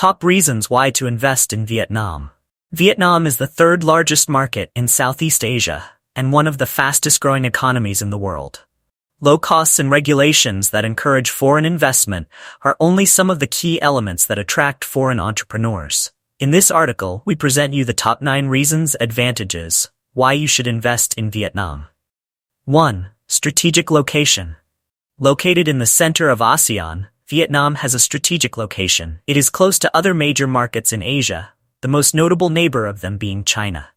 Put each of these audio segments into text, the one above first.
Top reasons why to invest in Vietnam. Vietnam is the third largest market in Southeast Asia and one of the fastest-growing economies in the world. Low costs and regulations that encourage foreign investment are only some of the key elements that attract foreign entrepreneurs. In this article, we present you the top 9 reasons, advantages, why you should invest in Vietnam. 1. Strategic location. Located in the center of ASEAN, Vietnam has a strategic location. It is close to other major markets in Asia, the most notable neighbor of them being China.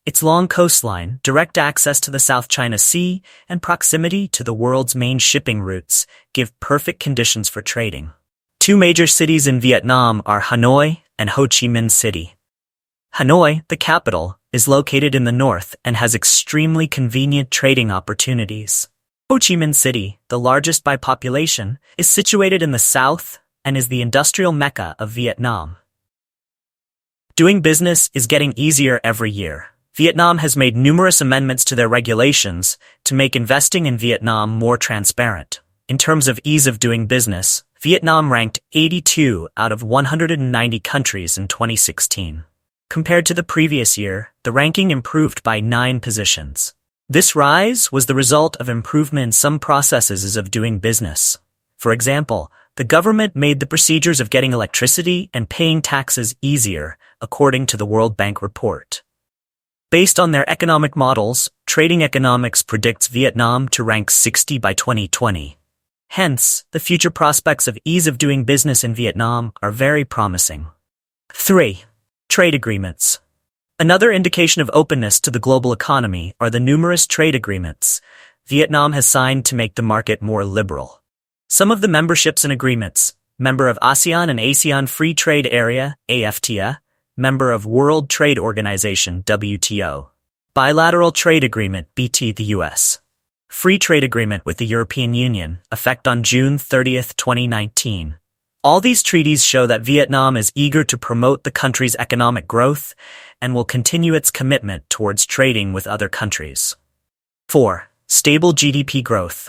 Its long coastline, direct access to the South China Sea, and proximity to the world's main shipping routes give perfect conditions for trading. 2 major cities in Vietnam are Hanoi and Ho Chi Minh City. Hanoi, the capital, is located in the north and has extremely convenient trading opportunities. Ho Chi Minh City, the largest by population, is situated in the south and is the industrial mecca of Vietnam. Doing business is getting easier every year. Vietnam has made numerous amendments to their regulations to make investing in Vietnam more transparent. In terms of ease of doing business, Vietnam ranked 82 out of 190 countries in 2016. Compared to the previous year, the ranking improved by 9 positions. This rise was the result of improvement in some processes of doing business. For example, the government made the procedures of getting electricity and paying taxes easier, according to the World Bank report. Based on their economic models, Trading Economics predicts Vietnam to rank 60 by 2020. Hence, the future prospects of ease of doing business in Vietnam are very promising. 3. Trade agreements. Another indication of openness to the global economy are the numerous trade agreements Vietnam has signed to make the market more liberal. Some of the memberships and agreements: member of ASEAN and ASEAN Free Trade Area, AFTA, member of World Trade Organization, WTO, bilateral trade agreement, BT, the US, free trade agreement with the European Union, effect on June 30, 2019. All these treaties show that Vietnam is eager to promote the country's economic growth and will continue its commitment towards trading with other countries. 4. Stable GDP growth.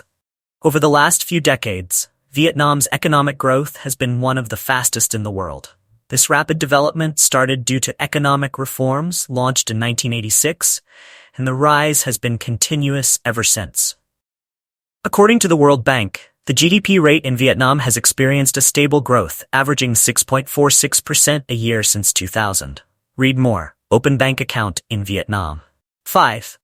Over the last few decades, Vietnam's economic growth has been one of the fastest in the world. This rapid development started due to economic reforms launched in 1986, and the rise has been continuous ever since. According to the World Bank, the GDP rate in Vietnam has experienced a stable growth, averaging 6.46% a year since 2000. Read more. Open bank account in Vietnam. 5.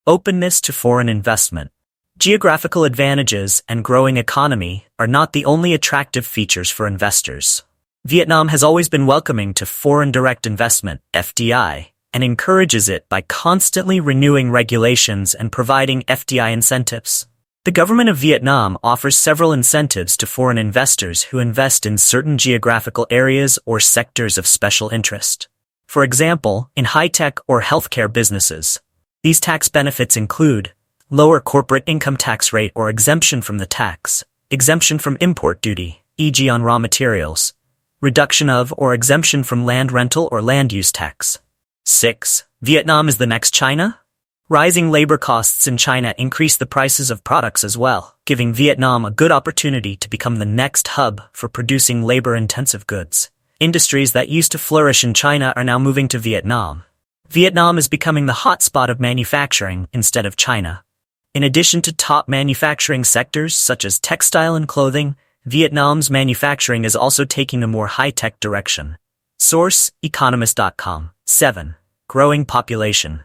Openness to foreign investment. Geographical advantages and growing economy are not the only attractive features for investors. Vietnam has always been welcoming to foreign direct investment, FDI, and encourages it by constantly renewing regulations and providing FDI incentives. The government of Vietnam offers several incentives to foreign investors who invest in certain geographical areas or sectors of special interest. For example, in high-tech or healthcare businesses. These tax benefits include lower corporate income tax rate or exemption from the tax, exemption from import duty, e.g. on raw materials, reduction of or exemption from land rental or land use tax. 6. Vietnam is the next China? Rising labor costs in China increase the prices of products as well, giving Vietnam a good opportunity to become the next hub for producing labor-intensive goods. Industries that used to flourish in China are now moving to Vietnam. Vietnam is becoming the hotspot of manufacturing instead of China. In addition to top manufacturing sectors such as textile and clothing, Vietnam's manufacturing is also taking a more high-tech direction. Source: Economist.com. 7. Growing population.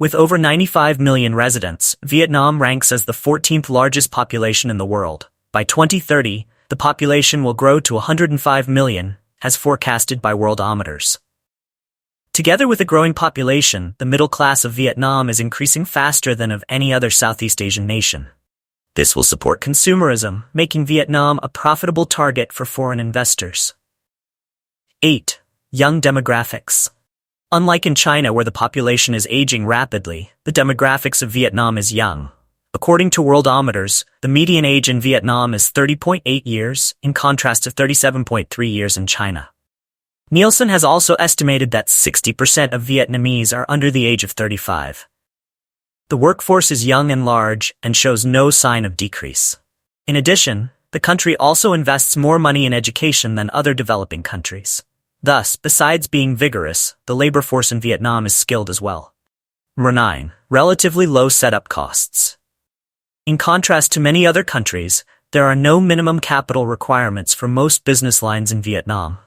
With over 95 million residents, Vietnam ranks as the 14th largest population in the world. By 2030, the population will grow to 105 million, as forecasted by Worldometers. Together with a growing population, the middle class of Vietnam is increasing faster than of any other Southeast Asian nation. This will support consumerism, making Vietnam a profitable target for foreign investors. 8. Young demographics. Unlike in China where the population is aging rapidly, the demographics of Vietnam is young. According to Worldometers, the median age in Vietnam is 30.8 years, in contrast to 37.3 years in China. Nielsen has also estimated that 60% of Vietnamese are under the age of 35. The workforce is young and large and shows no sign of decrease. In addition, The country also invests more money in education than other developing countries. Thus, besides being vigorous, the labor force in Vietnam is skilled as well. 9. Relatively low setup costs. In contrast to many other countries, there are no minimum capital requirements for most business lines in Vietnam.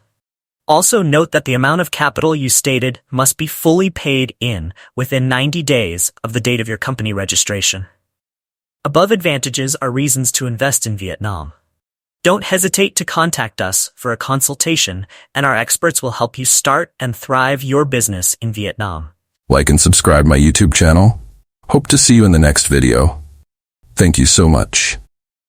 Also note that the amount of capital you stated must be fully paid in within 90 days of the date of your company registration. Above advantages are reasons to invest in Vietnam. Don't hesitate to contact us for a consultation, and our experts will help you start and thrive your business in Vietnam. Like and subscribe my YouTube channel. Hope to see you in the next video. Thank you so much.